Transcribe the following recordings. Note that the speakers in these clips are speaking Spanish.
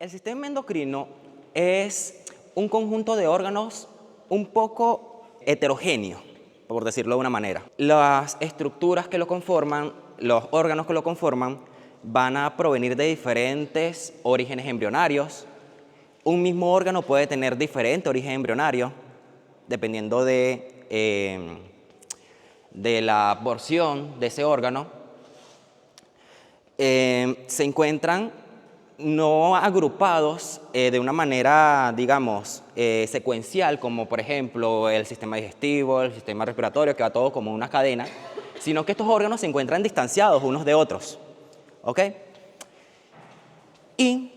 El sistema endocrino es un conjunto de órganos un poco heterogéneo, por decirlo de una manera. Las estructuras que lo conforman, los órganos que lo conforman, van a provenir de diferentes orígenes embrionarios. Un mismo órgano puede tener diferente origen embrionario, dependiendo de la porción de ese órgano. Se encuentran no agrupados de una manera, digamos, secuencial, como por ejemplo el sistema digestivo, el sistema respiratorio, que va todo como una cadena, sino que estos órganos se encuentran distanciados unos de otros. ¿Ok? Y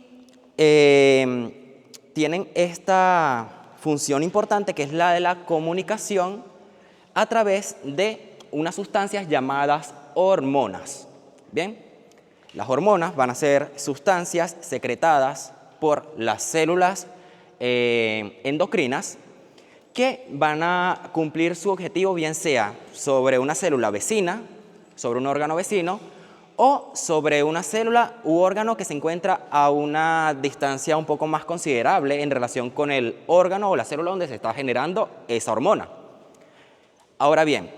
tienen esta función importante que es la de la comunicación a través de unas sustancias llamadas hormonas. ¿Bien? Las hormonas van a ser sustancias secretadas por las células endocrinas que van a cumplir su objetivo, bien sea sobre una célula vecina, sobre un órgano vecino, o sobre una célula u órgano que se encuentra a una distancia un poco más considerable en relación con el órgano o la célula donde se está generando esa hormona. Ahora bien,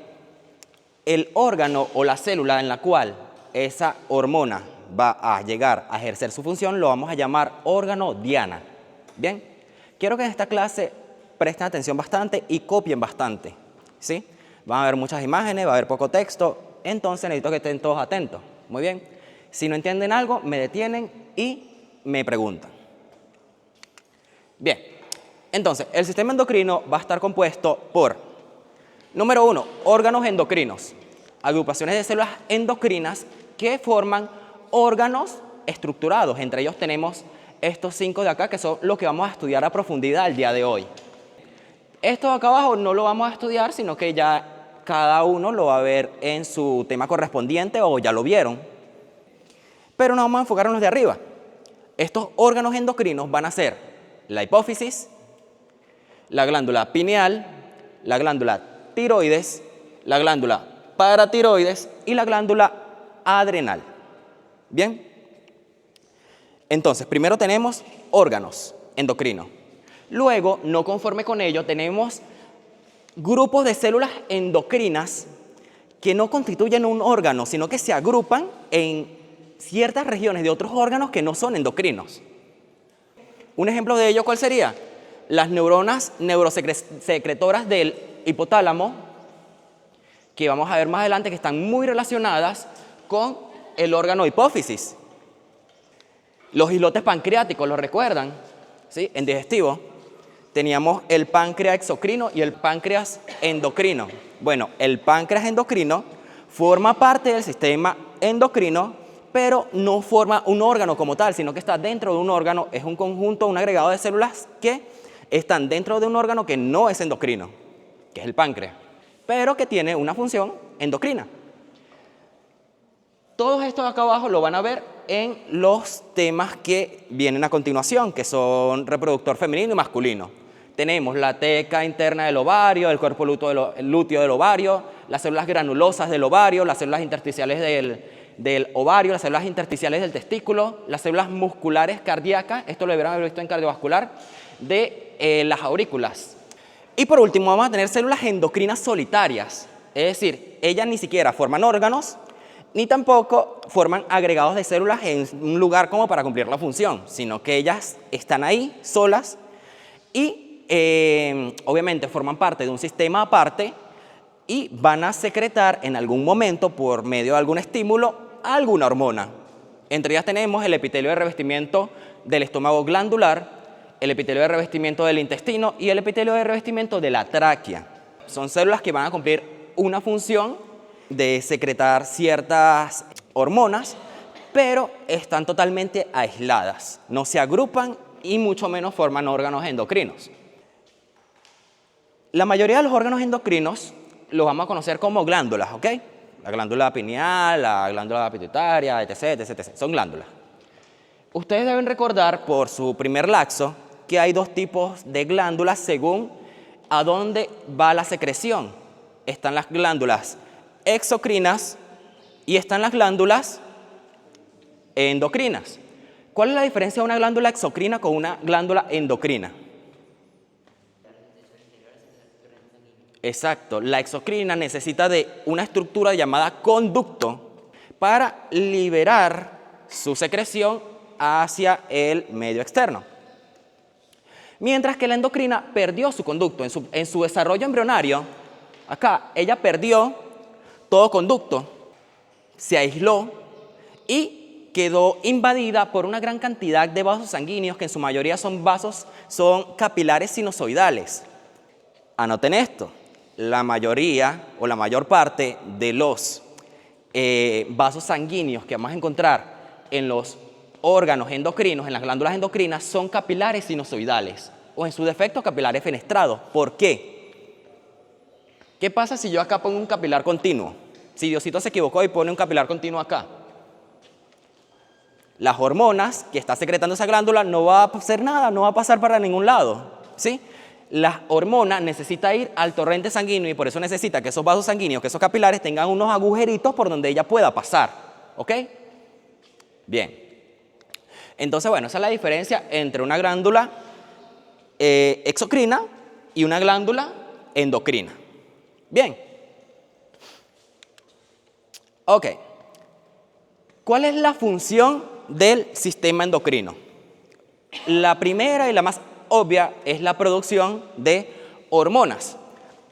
el órgano o la célula en la cual esa hormona va a llegar a ejercer su función lo vamos a llamar órgano diana. Bien, quiero que en esta clase presten atención bastante y copien bastante, ¿sí? Van a haber muchas imágenes, va a haber poco texto, entonces necesito que estén todos atentos. Muy bien, si no entienden algo, me detienen y me preguntan. Bien, entonces el sistema endocrino va a estar compuesto por, número 1, órganos endocrinos, agrupaciones de células endocrinas que forman órganos estructurados. Entre ellos tenemos estos 5 de acá, que son los que vamos a estudiar a profundidad el día de hoy. Esto de acá abajo no lo vamos a estudiar, sino que ya cada uno lo va a ver en su tema correspondiente o ya lo vieron. Pero nos vamos a enfocar en los de arriba. Estos órganos endocrinos van a ser la hipófisis, la glándula pineal, la glándula tiroides, la glándula paratiroides y la glándula adrenal. Bien, entonces primero tenemos órganos endocrinos. Luego, no conforme con ello, tenemos grupos de células endocrinas que no constituyen un órgano, sino que se agrupan en ciertas regiones de otros órganos que no son endocrinos. Un ejemplo de ello, ¿cuál sería? Las neuronas neurosecretoras del hipotálamo, que vamos a ver más adelante que están muy relacionadas con el órgano hipófisis. Los islotes pancreáticos, ¿lo recuerdan? ¿Sí? En digestivo teníamos el páncreas exocrino y el páncreas endocrino. Bueno, el páncreas endocrino forma parte del sistema endocrino, pero no forma un órgano como tal, sino que está dentro de un órgano, es un conjunto, un agregado de células que están dentro de un órgano que no es endocrino, que es el páncreas, pero que tiene una función endocrina. Todos estos acá abajo lo van a ver en los temas que vienen a continuación, que son reproductor femenino y masculino. Tenemos la teca interna del ovario, el cuerpo lúteo del ovario, las células granulosas del ovario, las células intersticiales del ovario, las células intersticiales del testículo, las células musculares cardíacas, esto lo deberán haber visto en cardiovascular, de las aurículas. Y por último vamos a tener células endocrinas solitarias, es decir, ellas ni siquiera forman órganos, ni tampoco forman agregados de células en un lugar como para cumplir la función, sino que ellas están ahí solas y obviamente forman parte de un sistema aparte y van a secretar en algún momento por medio de algún estímulo alguna hormona. Entre ellas tenemos el epitelio de revestimiento del estómago glandular, el epitelio de revestimiento del intestino y el epitelio de revestimiento de la tráquea. Son células que van a cumplir una función de secretar ciertas hormonas, pero están totalmente aisladas, no se agrupan y mucho menos forman órganos endocrinos. La mayoría de los órganos endocrinos los vamos a conocer como glándulas, ¿ok? La glándula pineal, la glándula pituitaria, etc., etc., etc. Son glándulas. Ustedes deben recordar por su primer laxo que hay 2 tipos de glándulas según a dónde va la secreción. Están las glándulas exocrinas y están las glándulas endocrinas. ¿Cuál es la diferencia de una glándula exocrina con una glándula endocrina? Exacto, la exocrina necesita de una estructura llamada conducto para liberar su secreción hacia el medio externo. Mientras que la endocrina perdió su conducto. En su desarrollo embrionario, acá, ella perdió todo conducto, se aisló y quedó invadida por una gran cantidad de vasos sanguíneos que en su mayoría son capilares sinusoidales. Anoten esto, la mayoría o la mayor parte de los vasos sanguíneos que vamos a encontrar en los órganos endocrinos, en las glándulas endocrinas, son capilares sinusoidales o en su defecto capilares fenestrados. ¿Por qué? ¿Qué pasa si yo acá pongo un capilar continuo? Si Diosito se equivocó y pone un capilar continuo acá. Las hormonas que está secretando esa glándula no va a hacer nada, no va a pasar para ningún lado, ¿sí? La hormona necesita ir al torrente sanguíneo y por eso necesita que esos vasos sanguíneos, que esos capilares tengan unos agujeritos por donde ella pueda pasar, ¿ok? Bien. Entonces, bueno, esa es la diferencia entre una glándula exocrina y una glándula endocrina. Bien. Ok. ¿Cuál es la función del sistema endocrino? La primera y la más obvia es la producción de hormonas.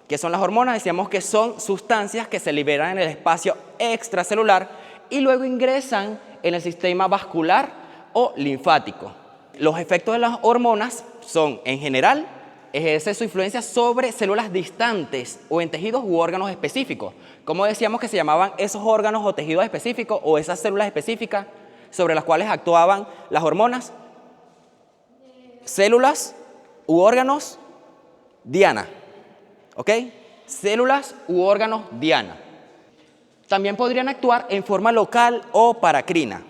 ¿Qué son las hormonas? Decíamos que son sustancias que se liberan en el espacio extracelular y luego ingresan en el sistema vascular o linfático. Los efectos de las hormonas son, en general, ejerce su influencia sobre células distantes o en tejidos u órganos específicos. ¿Cómo decíamos que se llamaban esos órganos o tejidos específicos o esas células específicas sobre las cuales actuaban las hormonas? Células u órganos diana, ¿ok? Células u órganos diana. También podrían actuar en forma local o paracrina.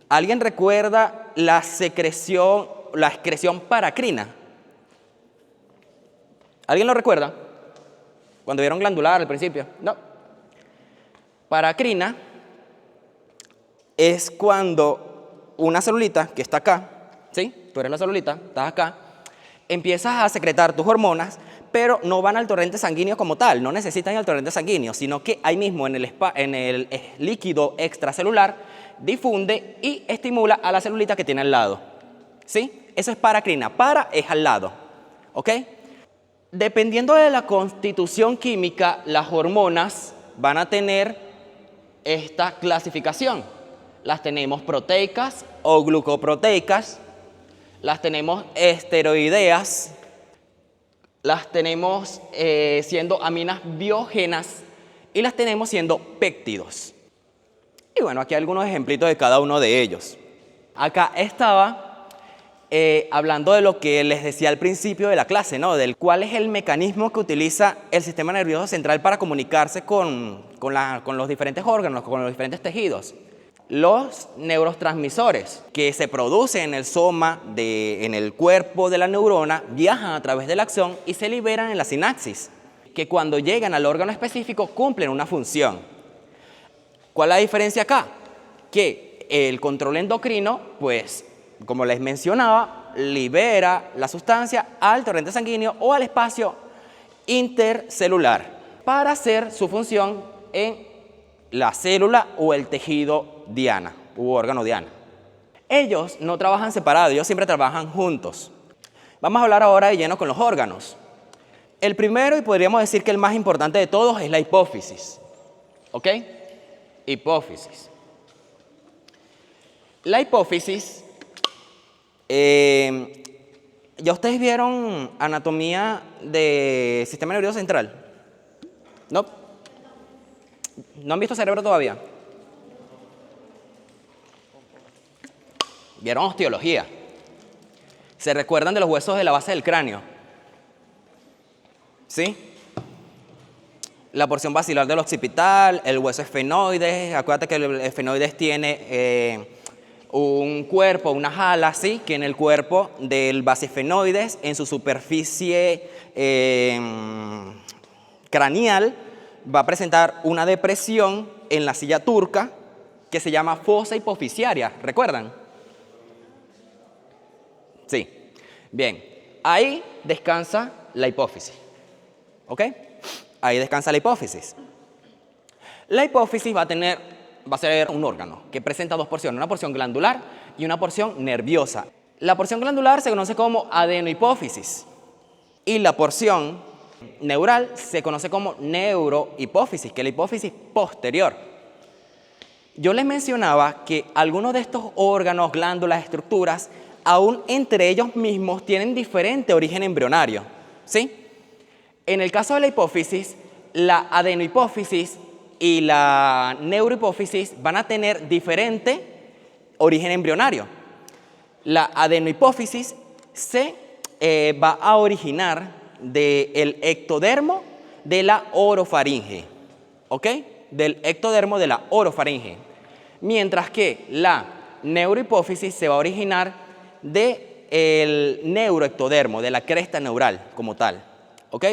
¿Alguien recuerda la excreción paracrina? ¿Alguien lo recuerda? Cuando vieron glandular al principio. No. Paracrina es cuando una celulita que está acá, ¿sí? Tú eres la celulita, estás acá, empiezas a secretar tus hormonas, pero no van al torrente sanguíneo como tal, no necesitan ir al torrente sanguíneo, sino que ahí mismo en el líquido extracelular difunde y estimula a la celulita que tiene al lado, ¿sí? Eso es paracrina, para es al lado, ¿ok? Dependiendo de la constitución química, las hormonas van a tener esta clasificación. Las tenemos proteicas o glucoproteicas, las tenemos esteroideas, las tenemos siendo aminas biógenas y las tenemos siendo péptidos. Y bueno, aquí hay algunos ejemplitos de cada uno de ellos. Acá estaba hablando de lo que les decía al principio de la clase, ¿no? Del cuál es el mecanismo que utiliza el sistema nervioso central para comunicarse con los diferentes órganos, con los diferentes tejidos. Los neurotransmisores que se producen en el soma, en el cuerpo de la neurona, viajan a través de la axón y se liberan en la sinapsis, que cuando llegan al órgano específico cumplen una función. ¿Cuál es la diferencia acá? Que el control endocrino, pues, como les mencionaba, libera la sustancia al torrente sanguíneo o al espacio intercelular para hacer su función en la célula o el tejido diana u órgano diana. Ellos no trabajan separados, ellos siempre trabajan juntos. Vamos a hablar ahora de lleno con los órganos. El primero, y podríamos decir que el más importante de todos, es la hipófisis. ¿Ok? Hipófisis. La hipófisis, ¿ya ustedes vieron anatomía del sistema nervioso central? ¿No? ¿No han visto cerebro todavía? Vieron osteología. ¿Se recuerdan de los huesos de la base del cráneo? ¿Sí? La porción basilar del occipital, el hueso esfenoides. Acuérdate que el esfenoides tiene un cuerpo, unas alas, ¿sí? Que en el cuerpo del basefenoides, en su superficie craneal, va a presentar una depresión en la silla turca que se llama fosa hipofisiaria. ¿Recuerdan? Sí. Bien, ahí descansa la hipófisis. ¿Ok? Ahí descansa la hipófisis. La hipófisis va a ser un órgano que presenta dos porciones, una porción glandular y una porción nerviosa. La porción glandular se conoce como adenohipófisis y la porción neural se conoce como neurohipófisis, que es la hipófisis posterior. Yo les mencionaba que algunos de estos órganos, glándulas, estructuras, aún entre ellos mismos tienen diferente origen embrionario, ¿sí? En el caso de la hipófisis, la adenohipófisis y la neurohipófisis van a tener diferente origen embrionario. La adenohipófisis se va a originar del ectodermo de la orofaringe, ¿ok? Del ectodermo de la orofaringe. Mientras que la neurohipófisis se va a originar del neuroectodermo, de la cresta neural como tal, ¿ok?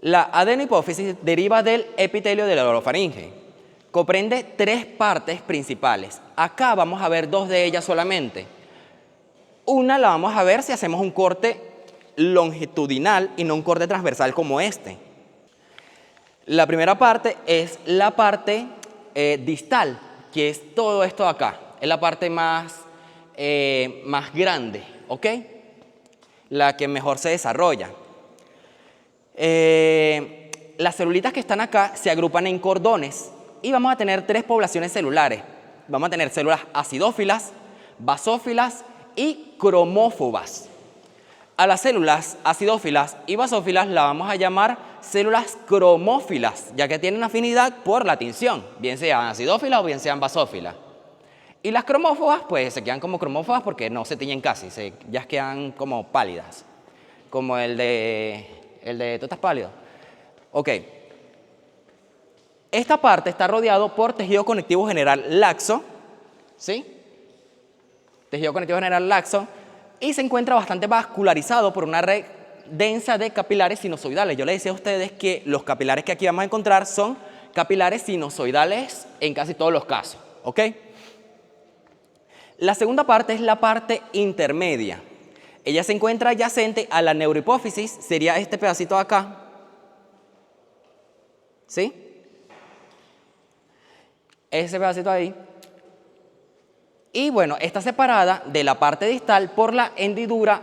La adenohipófisis deriva del epitelio de la orofaringe. Comprende tres partes principales. Acá vamos a ver dos de ellas solamente. Una la vamos a ver si hacemos un corte longitudinal y no un corte transversal como este. La primera parte es la parte distal, que es todo esto de acá. Es la parte más grande, ¿ok? La que mejor se desarrolla. Las celulitas que están acá se agrupan en cordones y vamos a tener tres poblaciones celulares. Vamos a tener células acidófilas, basófilas y cromófobas. A las células acidófilas y basófilas las vamos a llamar células cromófilas, ya que tienen afinidad por la tinción, bien sean acidófilas o bien sean basófilas. Y las cromófobas, pues se quedan como cromófobas porque no se tiñen casi, ya quedan como pálidas, como el de ¿tú estás pálido? Ok. Esta parte está rodeado por tejido conectivo general laxo, ¿sí? Tejido conectivo general laxo, y se encuentra bastante vascularizado por una red densa de capilares sinusoidales. Yo les decía a ustedes que los capilares que aquí vamos a encontrar son capilares sinusoidales en casi todos los casos, ¿ok? La segunda parte es la parte intermedia. Ella se encuentra adyacente a la neurohipófisis, sería este pedacito de acá, ¿sí? Ese pedacito ahí. Y bueno, está separada de la parte distal por la hendidura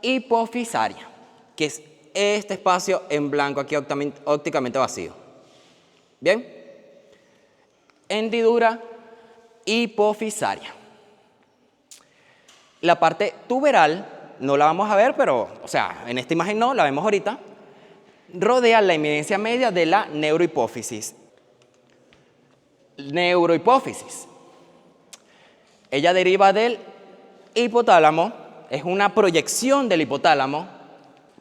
hipofisaria, que es este espacio en blanco aquí ópticamente vacío. ¿Bien? Hendidura hipofisaria. La parte tuberal no la vamos a ver, pero, o sea, en esta imagen no, la vemos ahorita. Rodea la eminencia media de la neurohipófisis. Neurohipófisis. Ella deriva del hipotálamo, es una proyección del hipotálamo,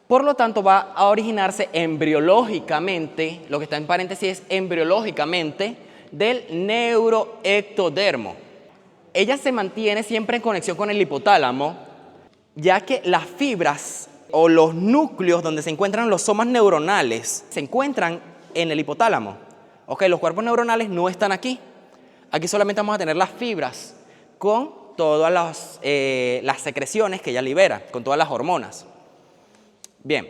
por lo tanto va a originarse embriológicamente, lo que está en paréntesis es embriológicamente, del neuroectodermo. Ella se mantiene siempre en conexión con el hipotálamo, ya que las fibras o los núcleos donde se encuentran los somas neuronales se encuentran en el hipotálamo. Ok, los cuerpos neuronales no están aquí. Aquí solamente vamos a tener las fibras con todas las secreciones que ella libera, con todas las hormonas. Bien.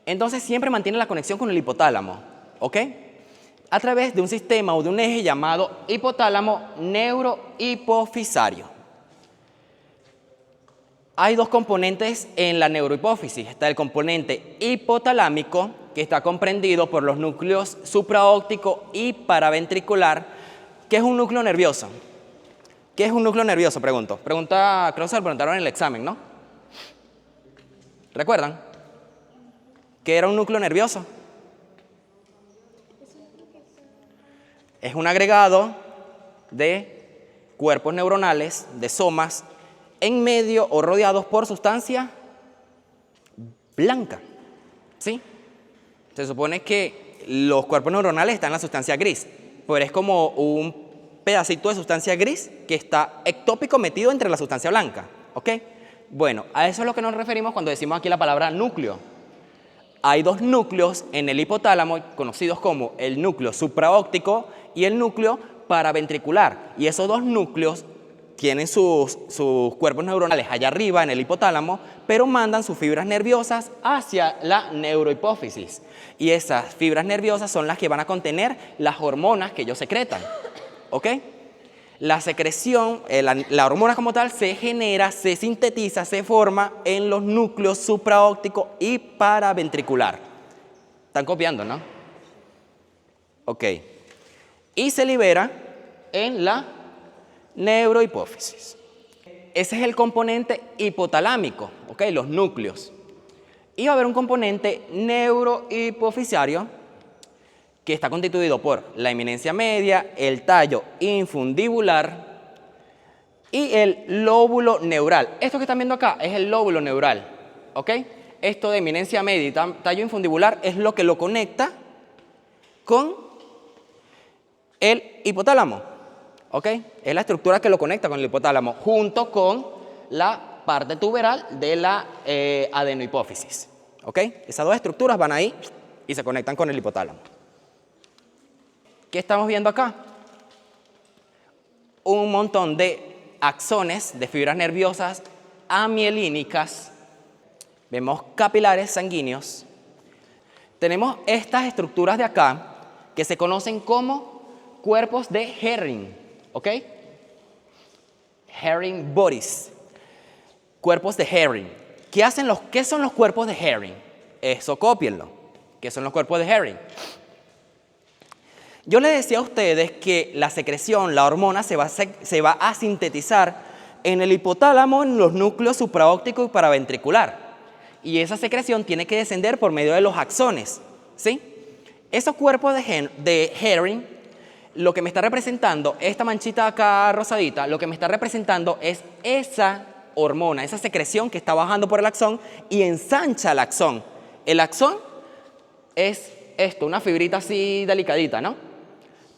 Entonces siempre mantiene la conexión con el hipotálamo, ¿ok? A través de un sistema o de un eje llamado hipotálamo neurohipofisario. Hay dos componentes en la neurohipófisis. Está el componente hipotalámico, que está comprendido por los núcleos supraóptico y paraventricular, que es un núcleo nervioso. ¿Qué es un núcleo nervioso? Pregunto. Creo que se lo preguntaron en el examen, ¿no? ¿Recuerdan? ¿Qué era un núcleo nervioso? Es un agregado de cuerpos neuronales, de somas, en medio o rodeados por sustancia blanca, ¿sí? Se supone que los cuerpos neuronales están en la sustancia gris, pero es como un pedacito de sustancia gris que está ectópico metido entre la sustancia blanca, ¿ok? Bueno, a eso es lo que nos referimos cuando decimos aquí la palabra núcleo. Hay dos núcleos en el hipotálamo conocidos como el núcleo supraóptico y el núcleo paraventricular, y esos dos núcleos tienen sus cuerpos neuronales allá arriba en el hipotálamo, pero mandan sus fibras nerviosas hacia la neurohipófisis. Y esas fibras nerviosas son las que van a contener las hormonas que ellos secretan. ¿Ok? La secreción, la hormona como tal, se genera, se sintetiza, se forma en los núcleos supraóptico y paraventricular. ¿Están copiando, no? Ok. Y se libera en la neurohipófisis. Ese es el componente hipotalámico, ¿ok? Los núcleos. Y va a haber un componente neurohipofisario que está constituido por la eminencia media, el tallo infundibular y el lóbulo neural. Esto que están viendo acá es el lóbulo neural, ¿ok? Esto de eminencia media y tallo infundibular es lo que lo conecta con el hipotálamo, ¿ok? Es la estructura que lo conecta con el hipotálamo, junto con la parte tuberal de la adenohipófisis, ¿ok? Esas dos estructuras van ahí y se conectan con el hipotálamo. ¿Qué estamos viendo acá? Un montón de axones de fibras nerviosas amielínicas. Vemos capilares sanguíneos. Tenemos estas estructuras de acá que se conocen como cuerpos de Herring, ¿ok? Herring bodies. Cuerpos de Herring. ¿Qué son los cuerpos de Herring? Eso cópienlo. ¿Qué son los cuerpos de Herring? Yo les decía a ustedes que la secreción, la hormona, se va a sintetizar en el hipotálamo, en los núcleos supraóptico y paraventricular. Y esa secreción tiene que descender por medio de los axones, ¿sí? Esos cuerpos de Herring, lo que me está representando, esta manchita acá rosadita, lo que me está representando es esa hormona, esa secreción que está bajando por el axón y ensancha el axón. El axón es esto, una fibrita así delicadita, ¿no?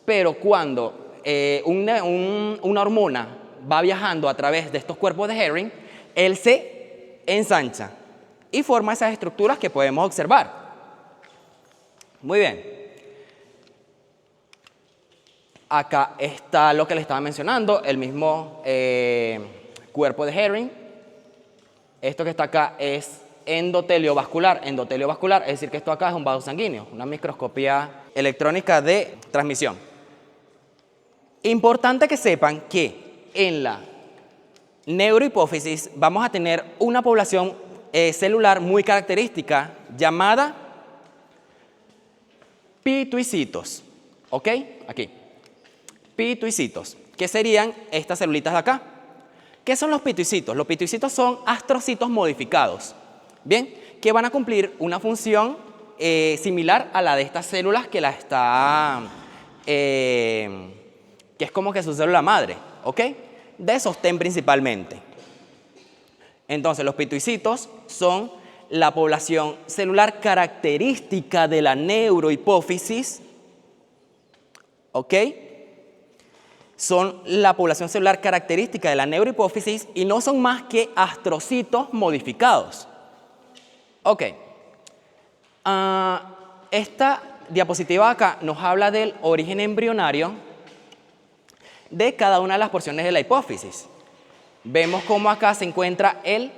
Pero cuando una hormona va viajando a través de estos cuerpos de Herring, él se ensancha y forma esas estructuras que podemos observar. Muy bien. Acá está lo que les estaba mencionando, el mismo cuerpo de Herring. Esto que está acá es endotelio vascular. Endotelio vascular, es decir, que esto acá es un vaso sanguíneo, una microscopía electrónica de transmisión. Importante que sepan que en la neurohipófisis vamos a tener una población celular muy característica llamada pituicitos. ¿Ok? Aquí. Pituicitos, que serían estas celulitas de acá. ¿Qué son los pituicitos? Los pituicitos son astrocitos modificados, ¿bien? Que van a cumplir una función similar a la de estas células que la está... que es como que su célula madre, ¿ok? De sostén principalmente. Entonces, los pituicitos son la población celular característica de la neurohipófisis, ¿ok? Son la población celular característica de la neurohipófisis y no son más que astrocitos modificados. Ok. Esta diapositiva acá nos habla del origen embrionario de cada una de las porciones de la hipófisis. Vemos cómo acá se encuentra el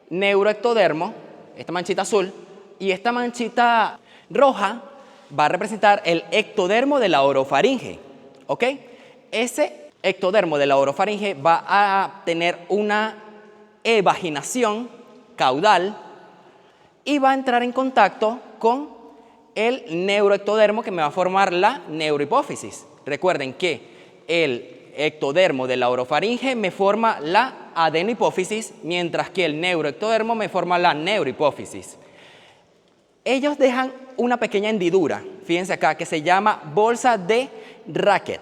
neuroectodermo, esta manchita azul, y esta manchita roja va a representar el ectodermo de la orofaringe, ¿ok? Ese ectodermo de la orofaringe va a tener una evaginación caudal y va a entrar en contacto con el neuroectodermo que me va a formar la neurohipófisis. Recuerden que el ectodermo de la orofaringe me forma la adenohipófisis, mientras que el neuroectodermo me forma la neurohipófisis. Ellos dejan una pequeña hendidura, fíjense acá, que se llama bolsa de Rechet.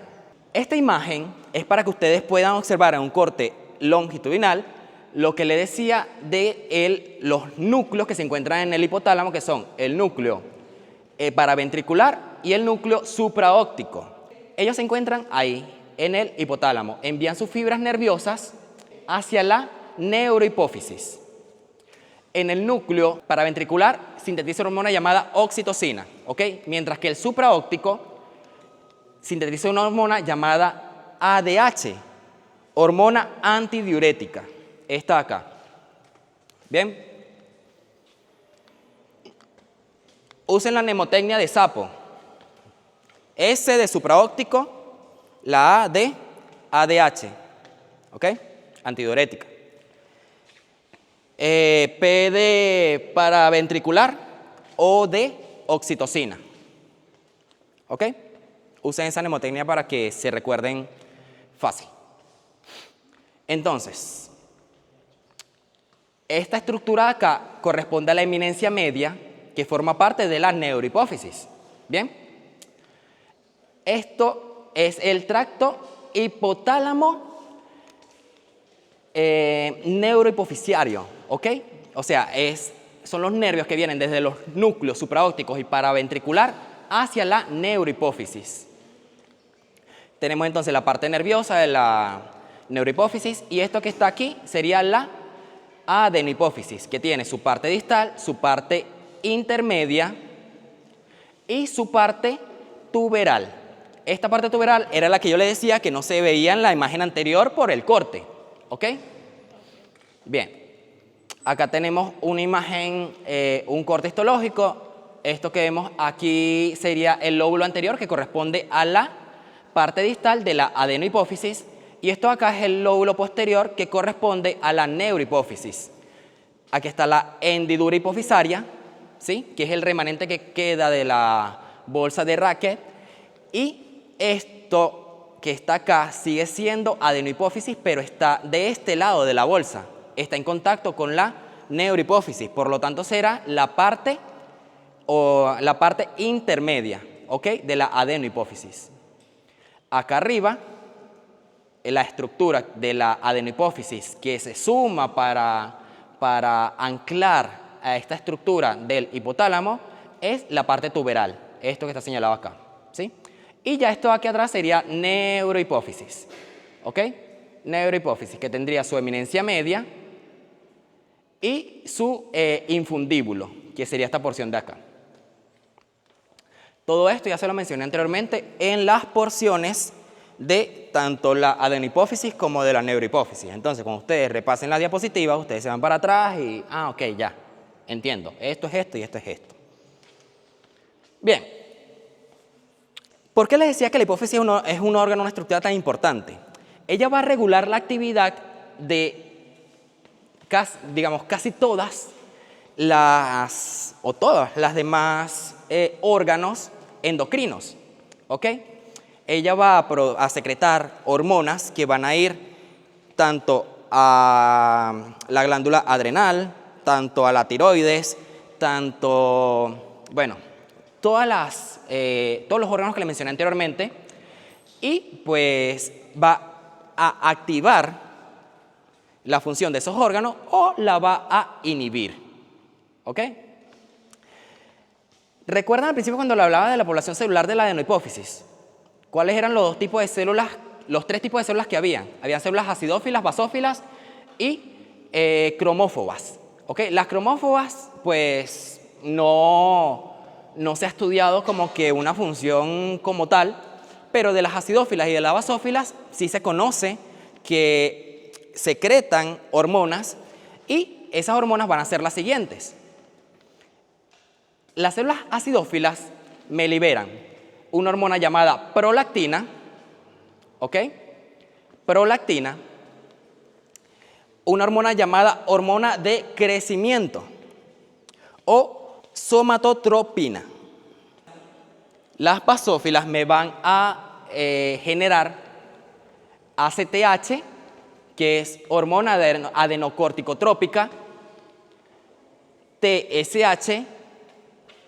Esta imagen es para que ustedes puedan observar en un corte longitudinal lo que le decía de los núcleos que se encuentran en el hipotálamo, que son el núcleo paraventricular y el núcleo supraóptico. Ellos se encuentran ahí en el hipotálamo, envían sus fibras nerviosas hacia la neurohipófisis. En el núcleo paraventricular sintetiza una hormona llamada oxitocina, ¿ok? Mientras que el supraóptico sintetiza una hormona llamada ADH, hormona antidiurética, esta de acá. Bien. Usen la mnemotecnia de sapo. S de supraóptico, la A de ADH, ¿ok? Antidiurética. P de paraventricular, O de oxitocina, ¿ok? Usen esa mnemotecnia para que se recuerden fácil. Entonces, esta estructura de acá corresponde a la eminencia media que forma parte de la neurohipófisis. ¿Bien? Esto es el tracto hipotálamo neurohipofisiario, ¿ok? O sea, son los nervios que vienen desde los núcleos supraópticos y paraventricular hacia la neurohipófisis. Tenemos entonces la parte nerviosa de la neurohipófisis y esto que está aquí sería la adenohipófisis, que tiene su parte distal, su parte intermedia y su parte tuberal. Esta parte tuberal era la que yo le decía que no se veía en la imagen anterior por el corte, ¿ok? Bien, acá tenemos una imagen, un corte histológico. Esto que vemos aquí sería el lóbulo anterior que corresponde a la parte distal de la adenohipófisis y esto acá es el lóbulo posterior que corresponde a la neurohipófisis. Aquí está la hendidura hipofisaria, ¿sí? Que es el remanente que queda de la bolsa de Racket y esto que está acá sigue siendo adenohipófisis, pero está de este lado de la bolsa, está en contacto con la neurohipófisis, por lo tanto será la parte intermedia, ¿ok? De la adenohipófisis. Acá arriba, la estructura de la adenohipófisis que se suma para anclar a esta estructura del hipotálamo es la parte tuberal, esto que está señalado acá, ¿sí? Y ya esto aquí atrás sería neurohipófisis, ¿ok? Neurohipófisis, que tendría su eminencia media y su infundíbulo, que sería esta porción de acá. Todo esto ya se lo mencioné anteriormente en las porciones de tanto la adenohipófisis como de la neurohipófisis. Entonces, cuando ustedes repasen la diapositiva, ustedes se van para atrás y, ok, ya, entiendo, esto es esto y esto es esto. Bien, ¿por qué les decía que la hipófisis es un órgano, una estructura tan importante? Ella va a regular la actividad de, casi todas las demás órganos endocrinos, ¿ok? Ella va a secretar hormonas que van a ir tanto a la glándula adrenal, tanto a la tiroides, bueno, todos los órganos que le mencioné anteriormente y pues va a activar la función de esos órganos o la va a inhibir, ¿ok? ¿Recuerdan al principio cuando le hablaba de la población celular de la adenohipófisis? ¿Cuáles eran los tres tipos de células que había? Habían células acidófilas, basófilas y cromófobas. ¿Okay? Las cromófobas, pues, no se ha estudiado como que una función como tal, pero de las acidófilas y de las basófilas sí se conoce que secretan hormonas y esas hormonas van a ser las siguientes. Las células acidófilas me liberan una hormona llamada prolactina, ¿ok? Prolactina, una hormona llamada hormona de crecimiento o somatotropina. Las basófilas me van a generar ACTH, que es hormona adenocorticotrópica, TSH,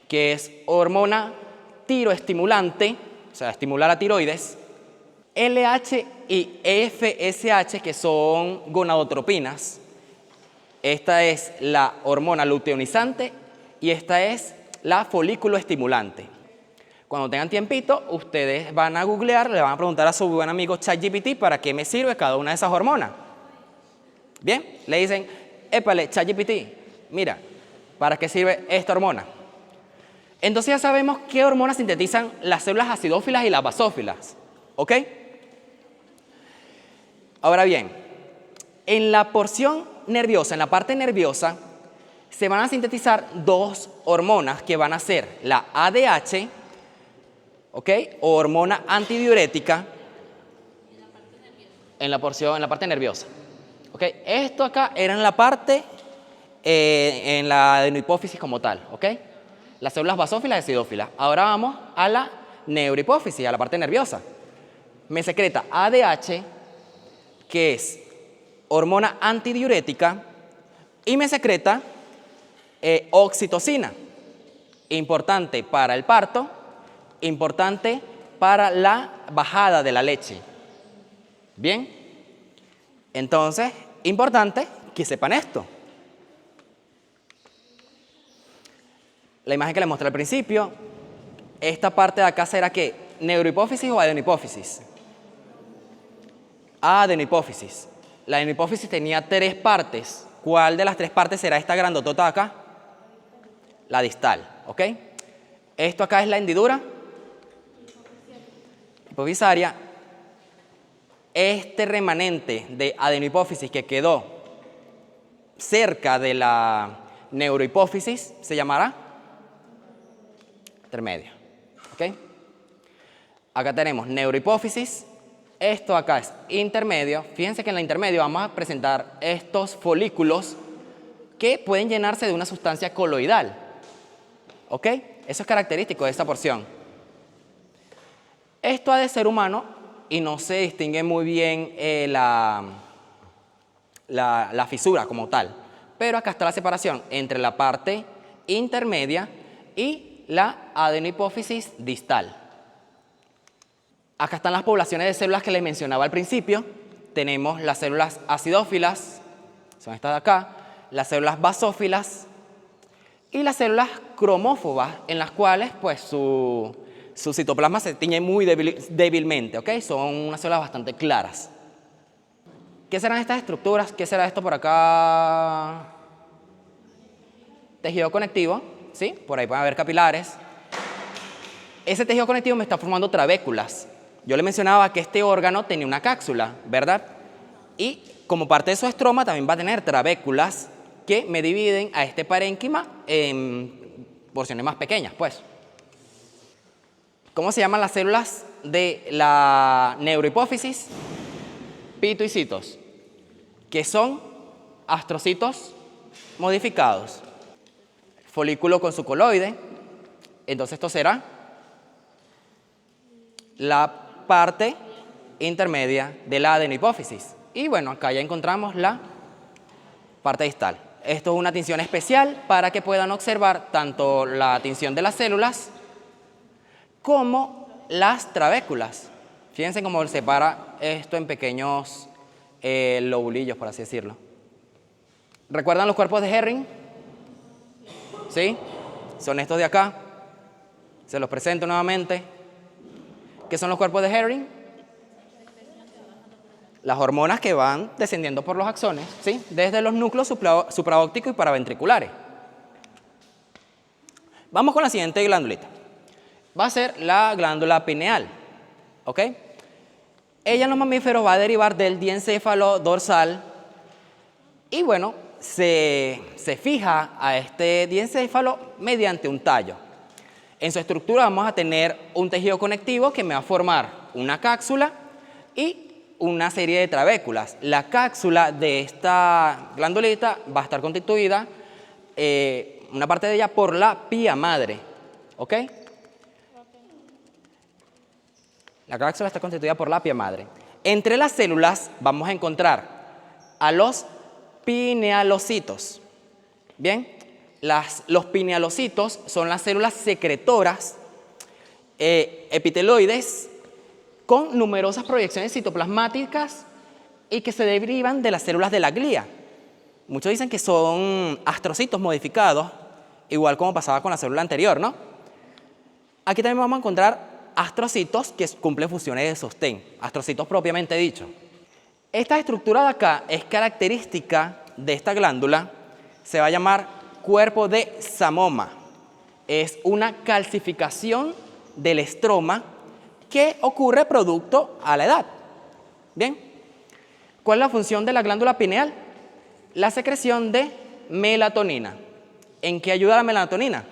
que es hormona tiroestimulante, o sea, estimular la tiroides, LH y FSH, que son gonadotropinas. Esta es la hormona luteinizante y esta es la folículo estimulante. Cuando tengan tiempito, ustedes van a googlear, le van a preguntar a su buen amigo ChatGPT para qué me sirve cada una de esas hormonas. Bien, le dicen, épale, ChatGPT, mira, ¿para qué sirve esta hormona? Entonces ya sabemos qué hormonas sintetizan las células acidófilas y las basófilas, ¿ok? Ahora bien, en la porción nerviosa, en la parte nerviosa, se van a sintetizar dos hormonas que van a ser la ADH, ¿ok? O hormona antidiurética en la parte nerviosa. ¿Ok? Esto acá era en la parte, en la adenohipófisis como tal, ¿ok? Las células basófilas y acidófilas. Ahora vamos a la neurohipófisis, a la parte nerviosa. Me secreta ADH, que es hormona antidiurética, y me secreta oxitocina, importante para el parto, importante para la bajada de la leche. Bien, entonces, importante que sepan esto. La imagen que les mostré al principio, esta parte de acá será ¿qué? ¿Neurohipófisis o adenohipófisis? Adenohipófisis. La adenohipófisis tenía 3 partes. ¿Cuál de las 3 partes será esta grandotota de acá? La distal, ¿ok? Esto acá es la hendidura hipofisaria. Este remanente de adenohipófisis que quedó cerca de la neurohipófisis se llamará intermedia, ¿ok? Acá tenemos neurohipófisis. Esto acá es intermedio. Fíjense que en la intermedio vamos a presentar estos folículos que pueden llenarse de una sustancia coloidal. ¿Ok? Eso es característico de esta porción. Esto ha de ser humano y no se distingue muy bien la fisura como tal. Pero acá está la separación entre la parte intermedia y la adenohipófisis distal. Acá están las poblaciones de células que les mencionaba al principio. Tenemos las células acidófilas, son estas de acá, las células basófilas y las células cromófobas, en las cuales pues su citoplasma se tiñe muy débilmente, ¿ok? Son unas células bastante claras. ¿Qué serán estas estructuras? ¿Qué será esto por acá? Tejido conectivo, ¿sí? Por ahí pueden haber capilares. Ese tejido conectivo me está formando trabéculas. Yo le mencionaba que este órgano tenía una cápsula, ¿verdad? Y como parte de su estroma también va a tener trabéculas que me dividen a este parénquima en porciones más pequeñas, pues. ¿Cómo se llaman las células de la neurohipófisis? Pitoicitos, que son astrocitos modificados. Folículo con su coloide. Entonces esto será la parte intermedia de la adenohipófisis. Y bueno, acá ya encontramos la parte distal. Esto es una tinción especial para que puedan observar tanto la tinción de las células como las trabéculas. Fíjense cómo se separa esto en pequeños lobulillos, por así decirlo. ¿Recuerdan los cuerpos de Herring? ¿Sí? Son estos de acá. Se los presento nuevamente. ¿Qué son los cuerpos de Herring? Las hormonas que van descendiendo por los axones, ¿sí? Desde los núcleos supraópticos y paraventriculares. Vamos con la siguiente glándulita. Va a ser la glándula pineal, ¿ok? Ella en los mamíferos va a derivar del diencéfalo dorsal y bueno, se fija a este diencéfalo mediante un tallo. En su estructura vamos a tener un tejido conectivo que me va a formar una cápsula y una serie de trabéculas. La cápsula de esta glandulita va a estar constituida, una parte de ella, por la pía madre, ¿ok? La cápsula está constituida por la pía madre. Entre las células vamos a encontrar a los pinealocitos. Bien, los pinealocitos son las células secretoras epiteloides con numerosas proyecciones citoplasmáticas y que se derivan de las células de la glía. Muchos dicen que son astrocitos modificados, igual como pasaba con la célula anterior, ¿no? Aquí también vamos a encontrar astrocitos que cumplen funciones de sostén, astrocitos propiamente dicho. Esta estructura de acá es característica de esta glándula, se va a llamar cuerpo de Samoma. Es una calcificación del estroma que ocurre producto a la edad. Bien, ¿Cuál es la función de la glándula pineal? La secreción de melatonina. ¿En qué ayuda la melatonina?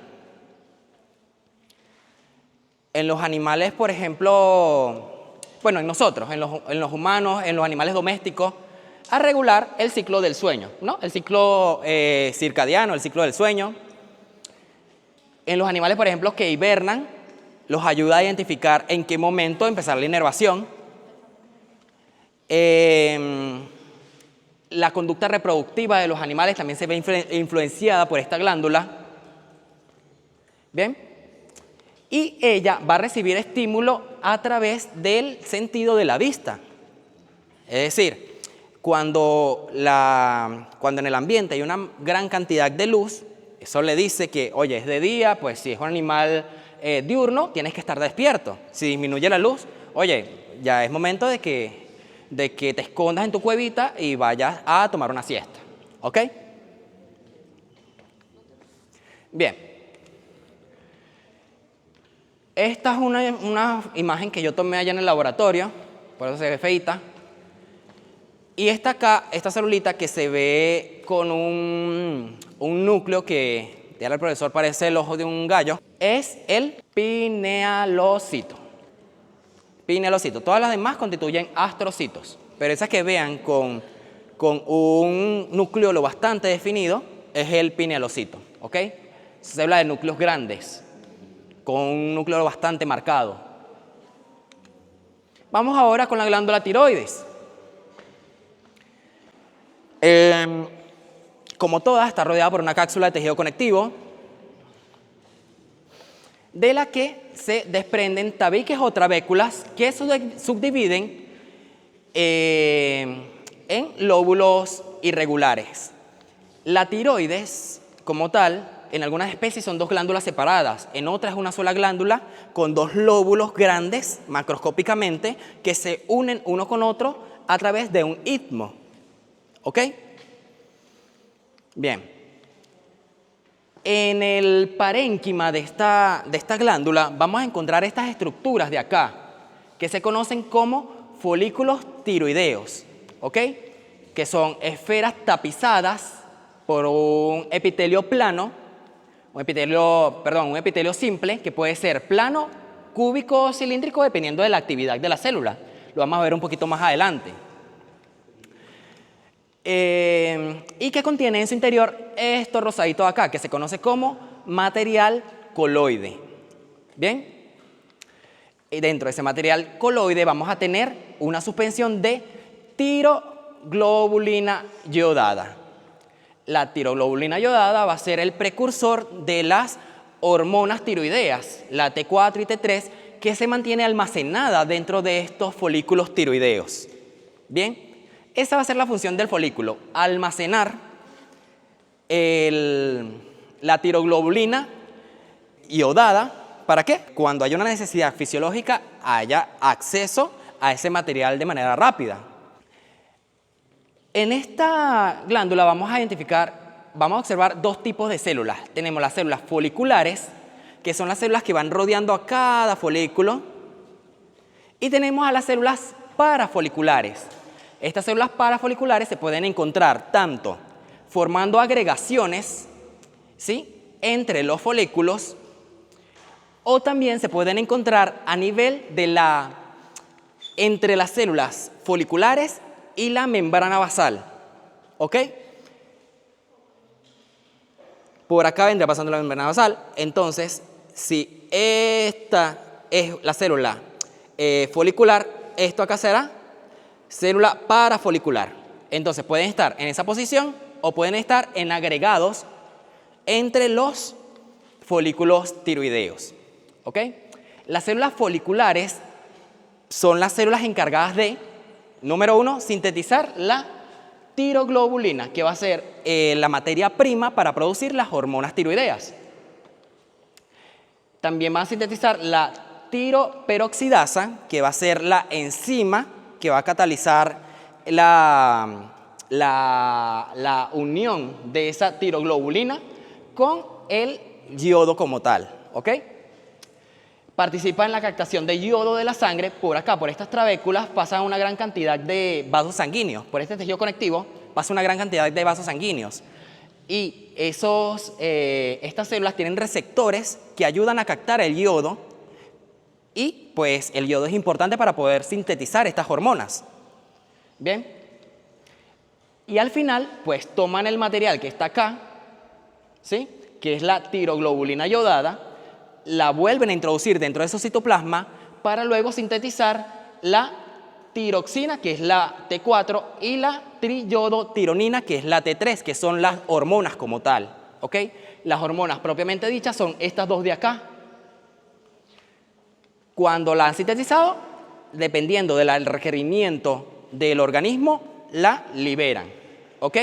En los animales, por ejemplo, bueno, en nosotros, en los humanos, en los animales domésticos, a regular el ciclo del sueño, ¿no? El ciclo circadiano, el ciclo del sueño. En los animales, por ejemplo, que hibernan, los ayuda a identificar en qué momento empezar la inervación. La conducta reproductiva de los animales también se ve influenciada por esta glándula. ¿Bien? Y ella va a recibir estímulo a través del sentido de la vista. Es decir, cuando en el ambiente hay una gran cantidad de luz, eso le dice que, oye, es de día, pues si es un animal diurno, tienes que estar despierto. Si disminuye la luz, oye, ya es momento de que te escondas en tu cuevita y vayas a tomar una siesta. ¿Ok? Bien. Esta es una imagen que yo tomé allá en el laboratorio, por eso se ve feita. Y esta acá, esta celulita que se ve con un núcleo que, ya el profesor, parece el ojo de un gallo, es el pinealocito. Pinealocito. Todas las demás constituyen astrocitos, pero esas que vean con un núcleo lo bastante definido es el pinealocito, ¿ok? Se habla de núcleos grandes, con un núcleo bastante marcado. Vamos ahora con la glándula tiroides. Como toda, está rodeada por una cápsula de tejido conectivo, de la que se desprenden tabiques o trabéculas que se subdividen en lóbulos irregulares. La tiroides, como tal, en algunas especies son dos glándulas separadas, en otras es una sola glándula con dos lóbulos grandes, macroscópicamente, que se unen uno con otro a través de un istmo. ¿Ok? Bien. En el parénquima de esta glándula vamos a encontrar estas estructuras de acá, que se conocen como folículos tiroideos, ¿ok? Que son esferas tapizadas por un epitelio plano, un epitelio simple, que puede ser plano, cúbico o cilíndrico, dependiendo de la actividad de la célula. Lo vamos a ver un poquito más adelante. Y que contiene en su interior esto rosadito de acá, que se conoce como material coloide. ¿Bien? Y dentro de ese material coloide vamos a tener una suspensión de tiroglobulina iodada. La tiroglobulina iodada va a ser el precursor de las hormonas tiroideas, la T4 y T3, que se mantiene almacenada dentro de estos folículos tiroideos. Bien, esa va a ser la función del folículo, almacenar la tiroglobulina iodada. ¿Para qué? Cuando haya una necesidad fisiológica, haya acceso a ese material de manera rápida. En esta glándula vamos a observar dos tipos de células. Tenemos las células foliculares, que son las células que van rodeando a cada folículo, y tenemos a las células parafoliculares. Estas células parafoliculares se pueden encontrar tanto formando agregaciones, ¿sí?, entre los folículos, o también se pueden encontrar a nivel de entre las células foliculares y la membrana basal. ¿Ok? Por acá vendrá pasando la membrana basal. Entonces, si esta es la célula folicular, esto acá será célula parafolicular. Entonces, pueden estar en esa posición o pueden estar en agregados entre los folículos tiroideos. ¿Ok? Las células foliculares son las células encargadas de, número 1, sintetizar la tiroglobulina, que va a ser la materia prima para producir las hormonas tiroideas. También va a sintetizar la tiroperoxidasa, que va a ser la enzima que va a catalizar la unión de esa tiroglobulina con el yodo como tal. ¿Ok? Participa en la captación de yodo de la sangre. Por acá, por estas trabéculas, pasa una gran cantidad de vasos sanguíneos. Por este tejido conectivo pasa una gran cantidad de vasos sanguíneos. Y estas células tienen receptores que ayudan a captar el yodo. Y pues el yodo es importante para poder sintetizar estas hormonas. Bien. Y al final, pues toman el material que está acá, ¿sí?, que es la tiroglobulina yodada, la vuelven a introducir dentro de su citoplasma para luego sintetizar la tiroxina, que es la T4, y la triyodotironina, que es la T3, que son las hormonas como tal. ¿Ok? Las hormonas propiamente dichas son estas dos de acá. Cuando la han sintetizado, dependiendo del requerimiento del organismo, la liberan. ¿Ok?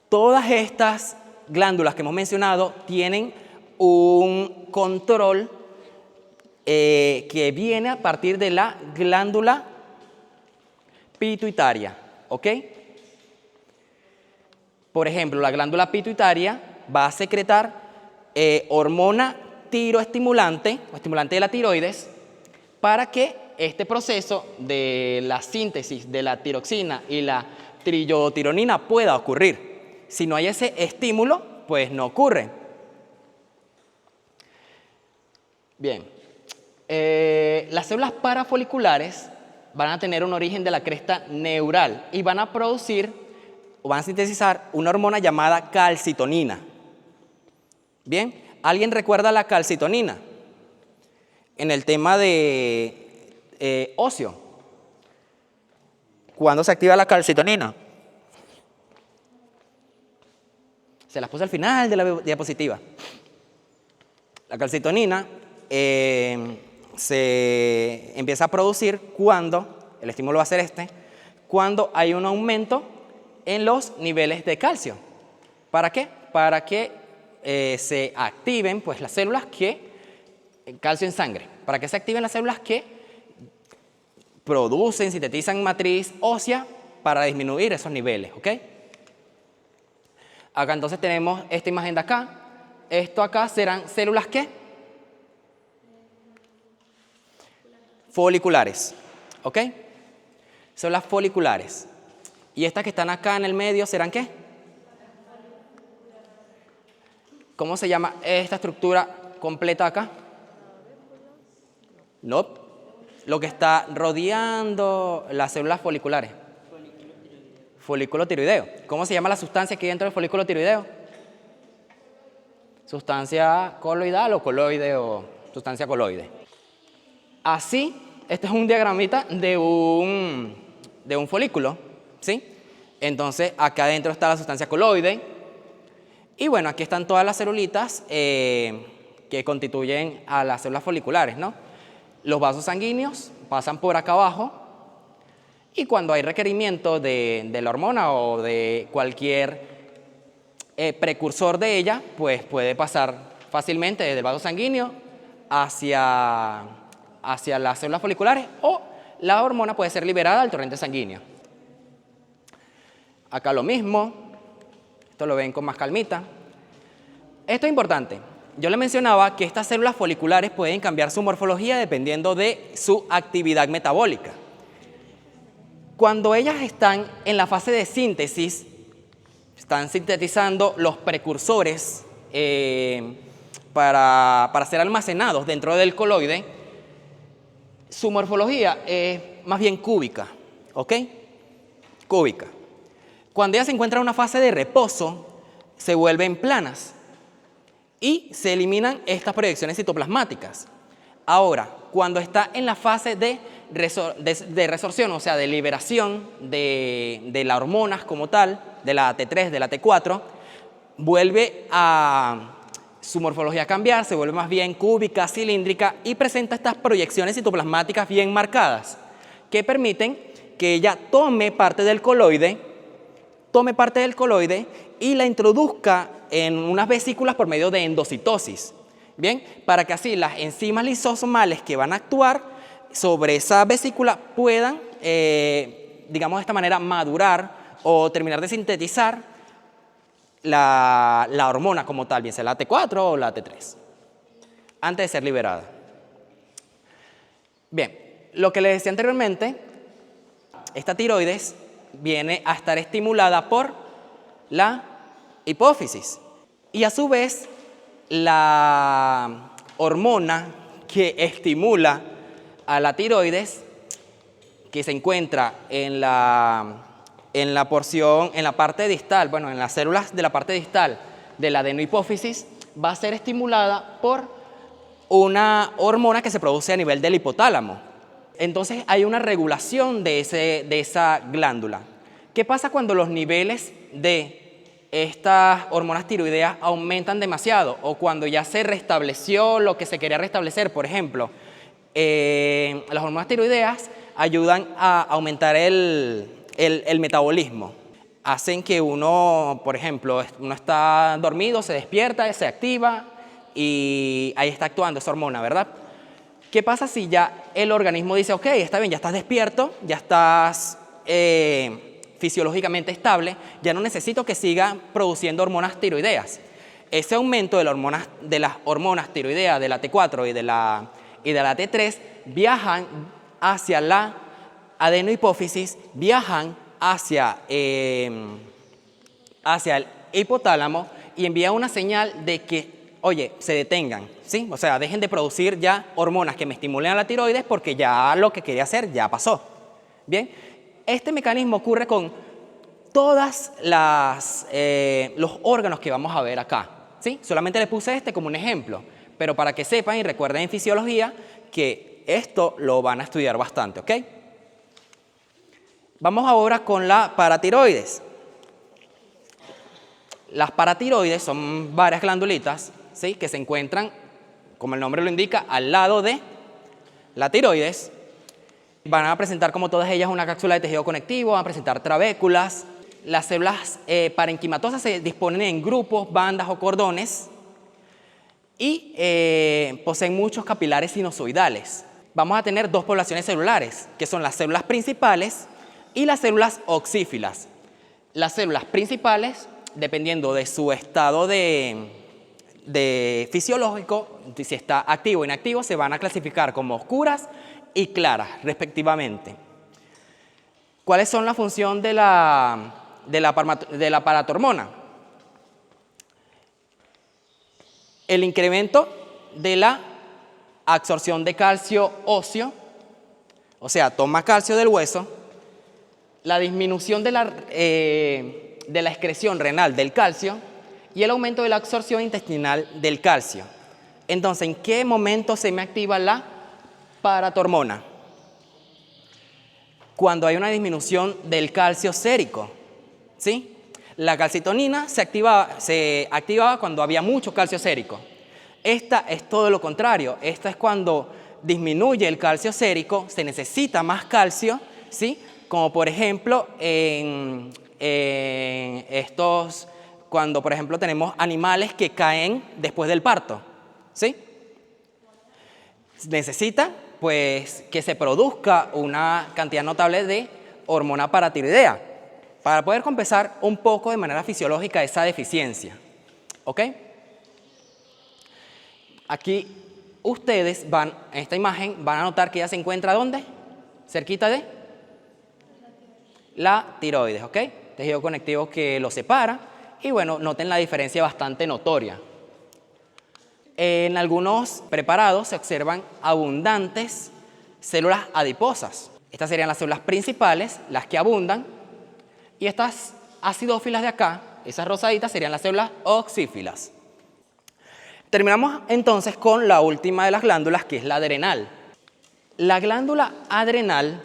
Todas estas glándulas que hemos mencionado tienen un control que viene a partir de la glándula pituitaria, ¿ok? Por ejemplo, la glándula pituitaria va a secretar hormona tiroestimulante o estimulante de la tiroides para que este proceso de la síntesis de la tiroxina y la triyodotironina pueda ocurrir. Si no hay ese estímulo, pues no ocurre. Bien, las células parafoliculares van a tener un origen de la cresta neural y van a producir o van a sintetizar una hormona llamada calcitonina. Bien, ¿alguien recuerda la calcitonina? En el tema de óseo. ¿Cuándo se activa la calcitonina? Se las puse al final de la diapositiva. La calcitonina se empieza a producir cuando, el estímulo va a ser cuando hay un aumento en los niveles de calcio. ¿Para qué? Para que se activen pues, las células calcio en sangre, para que se activen las células que producen, sintetizan matriz ósea para disminuir esos niveles. ¿Ok? Acá entonces tenemos esta imagen de acá. Esto acá serán células ¿qué? Foliculares, ¿ok? Son las foliculares. Y estas que están acá en el medio, ¿serán qué? ¿Cómo se llama esta estructura completa acá? No, lo que está rodeando las células foliculares. Folículo tiroideo. ¿Cómo se llama la sustancia que hay dentro del folículo tiroideo? Sustancia coloidal o coloide o sustancia coloide. Así, este es un diagramita de un folículo, ¿sí? Entonces, acá adentro está la sustancia coloide. Y bueno, aquí están todas las celulitas que constituyen a las células foliculares, ¿no? Los vasos sanguíneos pasan por acá abajo. Y cuando hay requerimiento de la hormona o de cualquier precursor de ella, pues puede pasar fácilmente desde el vaso sanguíneo hacia las células foliculares o la hormona puede ser liberada al torrente sanguíneo. Acá lo mismo, esto lo ven con más calmita. Esto es importante. Yo les mencionaba que estas células foliculares pueden cambiar su morfología dependiendo de su actividad metabólica. Cuando ellas están en la fase de síntesis, están sintetizando los precursores para ser almacenados dentro del coloide, su morfología es más bien cúbica, ¿ok? Cúbica. Cuando ellas se encuentran en una fase de reposo, se vuelven planas y se eliminan estas proyecciones citoplasmáticas. Ahora, cuando está en la fase de resorción, o sea, de liberación de las hormonas como tal, de la T3, de la T4, vuelve a su morfología a cambiar, se vuelve más bien cúbica, cilíndrica y presenta estas proyecciones citoplasmáticas bien marcadas que permiten que ella tome parte del coloide y la introduzca en unas vesículas por medio de endocitosis. Bien, para que así las enzimas lisosomales que van a actuar sobre esa vesícula puedan, digamos de esta manera, madurar o terminar de sintetizar la hormona como tal, bien sea la T4 o la T3. antes de ser liberada. Bien, lo que les decía anteriormente, esta tiroides viene a estar estimulada por la hipófisis. Y a su vez, la hormona que estimula a la tiroides, que se encuentra en la parte distal, bueno, en las células de la parte distal de la adenohipófisis, va a ser estimulada por una hormona que se produce a nivel del hipotálamo. Entonces hay una regulación de esa glándula. ¿Qué pasa cuando los niveles de estas hormonas tiroideas aumentan demasiado o cuando ya se restableció lo que se quería restablecer? Por ejemplo, las hormonas tiroideas ayudan a aumentar el metabolismo. Hacen que uno, por ejemplo, uno está dormido, se despierta, se activa y ahí está actuando esa hormona, ¿verdad? ¿Qué pasa si ya el organismo dice, ok, está bien, ya estás despierto, ya estás fisiológicamente estable, ya no necesito que siga produciendo hormonas tiroideas? Ese aumento de las hormonas tiroideas, de la T4 y de la T3, viajan hacia la adenohipófisis, viajan hacia el hipotálamo y envían una señal de que, oye, se detengan, ¿sí? O sea, dejen de producir ya hormonas que me estimulen a la tiroides porque ya lo que quería hacer ya pasó. Bien, este mecanismo ocurre con todos los órganos que vamos a ver acá, ¿sí? Solamente les puse este como un ejemplo, pero para que sepan y recuerden en fisiología que esto lo van a estudiar bastante, ¿ok? Vamos ahora con la paratiroides. Las paratiroides son varias glandulitas, ¿sí?, que se encuentran, como el nombre lo indica, al lado de la tiroides. Van a presentar, como todas ellas, una cápsula de tejido conectivo, van a presentar trabéculas. Las células parenquimatosas se disponen en grupos, bandas o cordones y poseen muchos capilares sinusoidales. Vamos a tener dos poblaciones celulares, que son las células principales y las células oxífilas. Las células principales, dependiendo de su estado de fisiológico, si está activo o inactivo, se van a clasificar como oscuras y claras, respectivamente. ¿Cuáles son la función de la paratormona? El incremento de la absorción de calcio óseo, o sea, toma calcio del hueso, la disminución de la excreción renal del calcio y el aumento de la absorción intestinal del calcio. Entonces, ¿en qué momento se me activa la paratormona? Cuando hay una disminución del calcio sérico, ¿sí? La calcitonina se activaba cuando había mucho calcio sérico. Esta es todo lo contrario. Esta es cuando disminuye el calcio sérico, se necesita más calcio, ¿sí? Como por ejemplo cuando por ejemplo tenemos animales que caen después del parto, ¿sí? Necesita pues que se produzca una cantidad notable de hormona paratiroidea para poder compensar un poco de manera fisiológica esa deficiencia, ¿ok? Aquí ustedes en esta imagen van a notar que ella se encuentra ¿dónde? Cerquita de la tiroides, ¿ok? Tejido conectivo que lo separa y bueno, noten la diferencia bastante notoria. En algunos preparados se observan abundantes células adiposas. Estas serían las células principales, las que abundan, y estas acidófilas de acá, esas rosaditas, serían las células oxífilas. Terminamos entonces con la última de las glándulas, que es la adrenal. La glándula adrenal,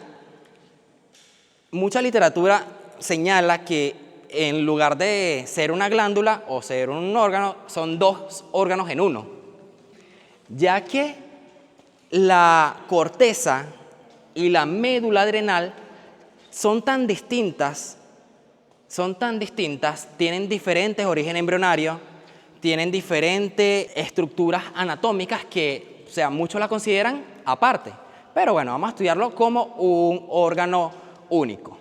mucha literatura señala que en lugar de ser una glándula o ser un órgano, son dos órganos en uno, ya que la corteza y la médula adrenal son tan distintas, tienen diferentes orígenes embrionarios, tienen diferentes estructuras anatómicas que, o sea, muchos la consideran aparte. Pero bueno, vamos a estudiarlo como un órgano único.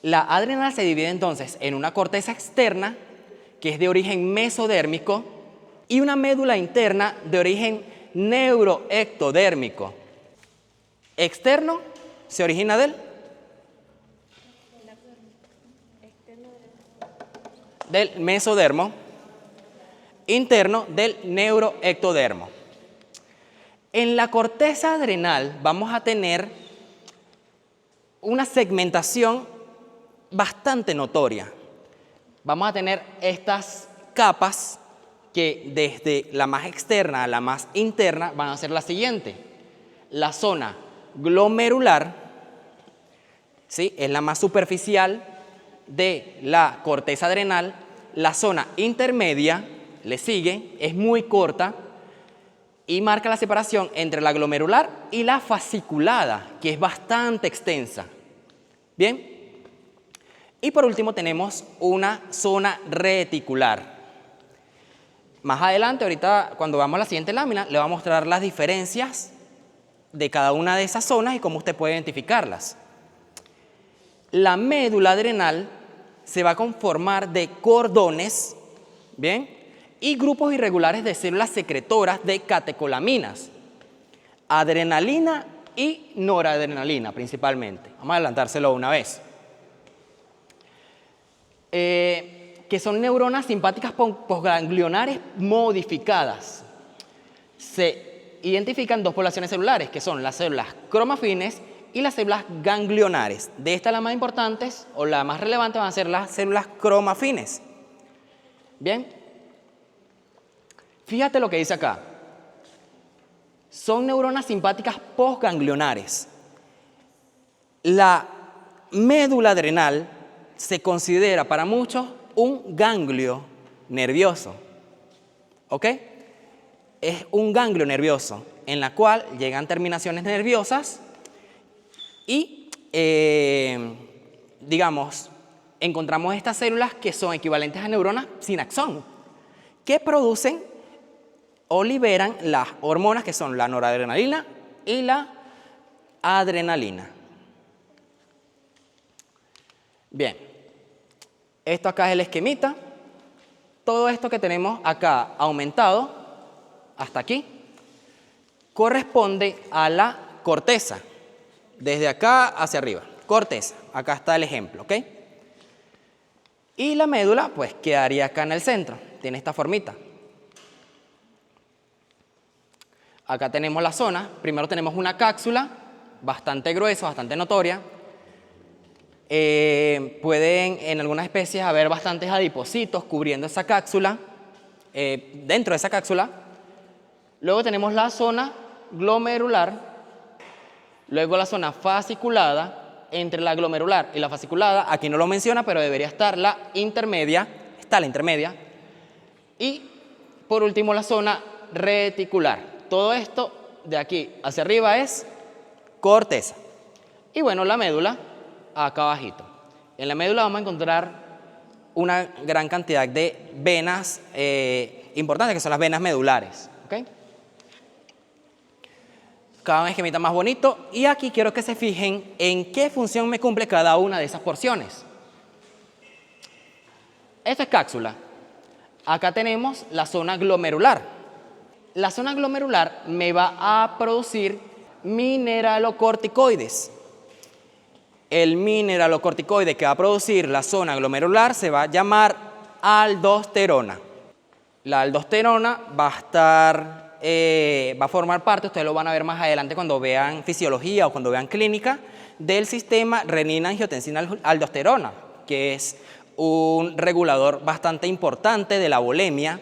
La adrenal se divide entonces en una corteza externa, que es de origen mesodérmico, y una médula interna de origen neuroectodérmico. Externo se origina del mesodermo, interno del neuroectodermo. En la corteza adrenal vamos a tener una segmentación bastante notoria. Vamos a tener estas capas que desde la más externa a la más interna van a ser la siguiente. La zona glomerular, ¿sí?, es la más superficial de la corteza adrenal. La zona intermedia le sigue, es muy corta y marca la separación entre la glomerular y la fasciculada, que es bastante extensa. Bien. Y por último tenemos una zona reticular. Más adelante, ahorita cuando veamos la siguiente lámina, le voy a mostrar las diferencias de cada una de esas zonas y cómo usted puede identificarlas. La médula adrenal se va a conformar de cordones, ¿bien?, y grupos irregulares de células secretoras de catecolaminas, adrenalina y noradrenalina principalmente. Vamos a adelantárselo una vez. Que son neuronas simpáticas posganglionares modificadas. Se identifican dos poblaciones celulares, que son las células cromafines y las células ganglionares. De estas, las más importantes o las más relevantes van a ser las células cromafines. Bien. Fíjate lo que dice acá. Son neuronas simpáticas posganglionares. La médula adrenal se considera para muchos un ganglio nervioso. ¿Ok? Es un ganglio nervioso en la cual llegan terminaciones nerviosas y, digamos, encontramos estas células que son equivalentes a neuronas sin axón, que producen o liberan las hormonas que son la noradrenalina y la adrenalina. Bien, esto acá es el esquemita. Todo esto que tenemos acá aumentado hasta aquí corresponde a la corteza, desde acá hacia arriba, corteza. Acá está el ejemplo, ¿ok? Y la médula pues quedaría acá en el centro, tiene esta formita. Acá tenemos la zona. Primero tenemos una cápsula bastante gruesa, bastante notoria. Pueden en algunas especies haber bastantes adipocitos cubriendo esa cápsula, dentro de esa cápsula. Luego tenemos la zona glomerular, luego la zona fasciculada. Entre la glomerular y la fasciculada, aquí no lo menciona, pero debería estar la intermedia, está la intermedia. Y por último la zona reticular. Todo esto de aquí hacia arriba es corteza. Y bueno, la médula acá abajito. En la médula vamos a encontrar una gran cantidad de venas importantes, que son las venas medulares. ¿Okay? Cada esquemita más bonito. Y aquí quiero que se fijen en qué función me cumple cada una de esas porciones. Esta es cápsula. Acá tenemos la zona glomerular. La zona glomerular me va a producir mineralocorticoides. El mineralocorticoide que va a producir la zona glomerular se va a llamar aldosterona. La aldosterona va a formar parte, ustedes lo van a ver más adelante cuando vean fisiología o cuando vean clínica, del sistema renina-angiotensina-aldosterona, que es un regulador bastante importante de la bulimia,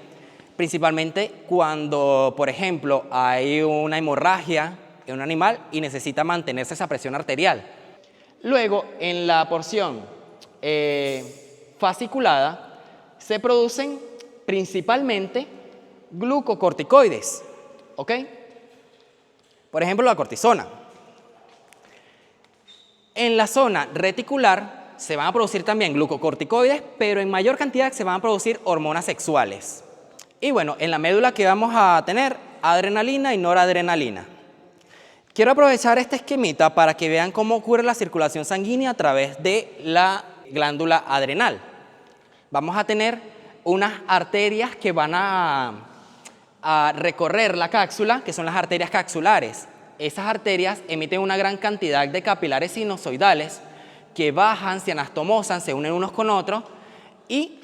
principalmente cuando, por ejemplo, hay una hemorragia en un animal y necesita mantenerse esa presión arterial. Luego, en la porción fasciculada, se producen principalmente glucocorticoides, ¿ok? Por ejemplo, la cortisona. En la zona reticular se van a producir también glucocorticoides, pero en mayor cantidad se van a producir hormonas sexuales. Y bueno, en la médula que vamos a tener adrenalina y noradrenalina. Quiero aprovechar este esquemita para que vean cómo ocurre la circulación sanguínea a través de la glándula adrenal. Vamos a tener unas arterias que van a a recorrer la cápsula, que son las arterias capsulares. Esas arterias emiten una gran cantidad de capilares sinusoidales que bajan, se anastomosan, se unen unos con otros y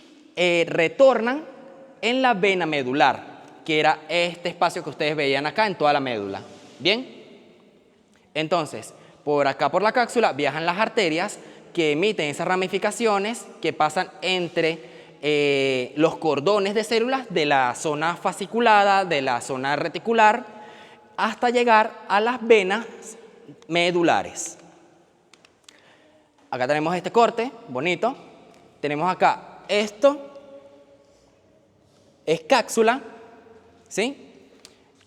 retornan en la vena medular, que era este espacio que ustedes veían acá en toda la médula. ¿Bien? Entonces, por acá por la cápsula viajan las arterias que emiten esas ramificaciones que pasan entre los cordones de células de la zona fasciculada, de la zona reticular, hasta llegar a las venas medulares. Acá tenemos este corte, bonito. Tenemos acá esto, es cápsula, ¿sí?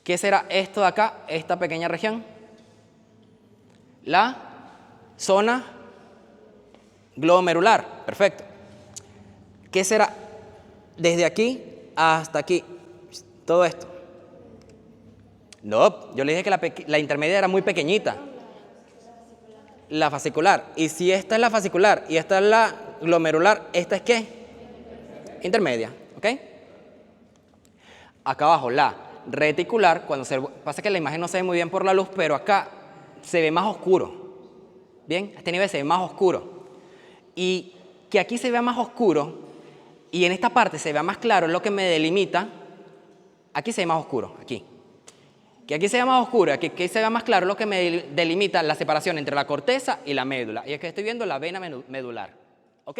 ¿Qué será esto de acá, esta pequeña región? La zona glomerular, perfecto. ¿Qué será desde aquí hasta aquí? Todo esto. No, yo le dije que la intermedia era muy pequeñita. La fascicular. Y si esta es la fascicular y esta es la glomerular, ¿esta es qué? Intermedia, ¿ok? Acá abajo, la reticular, cuando pasa que la imagen no se ve muy bien por la luz, pero acá se ve más oscuro. Bien, a este nivel se ve más oscuro. Y que aquí se vea más oscuro y en esta parte se vea más claro es lo que me delimita. Aquí se ve más oscuro, aquí. Que aquí se vea más oscuro, aquí se vea más claro es lo que me delimita la separación entre la corteza y la médula. Y es que estoy viendo la vena medular. ¿Ok?